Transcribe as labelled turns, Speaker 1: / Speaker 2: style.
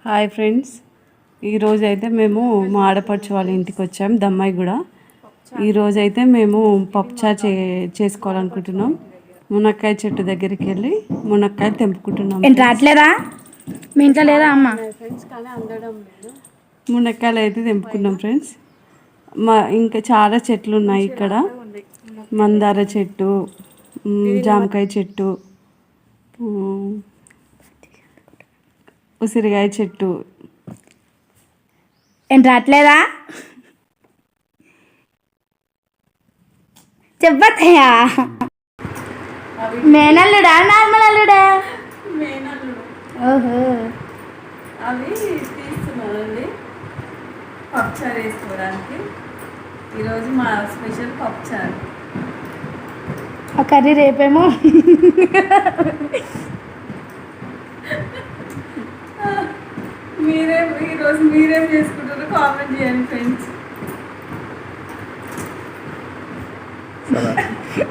Speaker 1: Hi friends, ఈరోజు అయితే మేము మా ఆడపడుచు వాళ్ళ ఇంటికి వచ్చాం దమ్మాయి కూడా. ఈరోజు అయితే మేము పప్పుచారు చేసుకోవాలనుకుంటున్నాం. మునక్కాయ చెట్టు దగ్గరికి వెళ్ళి మునక్కాయలు తెంపుకుంటున్నాం.
Speaker 2: రావట్లేదా మీ ఇంట్లో లేదా అమ్మ?
Speaker 1: ఫ్రెండ్స్ కానీ అందడం లేదు. మునక్కాయలు అయితే తెంపుకున్నాం ఫ్రెండ్స్. ఇంకా చాలా చెట్లు ఉన్నాయి ఇక్కడ. మందార చెట్టు, జామకాయ చెట్టు, ఉసిరికాయ చెట్టు.
Speaker 2: రావట్లేదా చెప్పత్తయ్యా? మేనల్లుడా నార్మల్ అల్లుడా? ఓహో,
Speaker 1: అవి తీస్తున్నానండి పప్పుచారు వేసుకోవడానికి. ఈరోజు మా స్పెషల్ పప్పుచారు.
Speaker 2: ఆ కర్రీ రేపేమో.
Speaker 1: ఈరోజు మీరేం చేసుకుంటారో కామెంట్ చేయండి ఫ్రెండ్స్.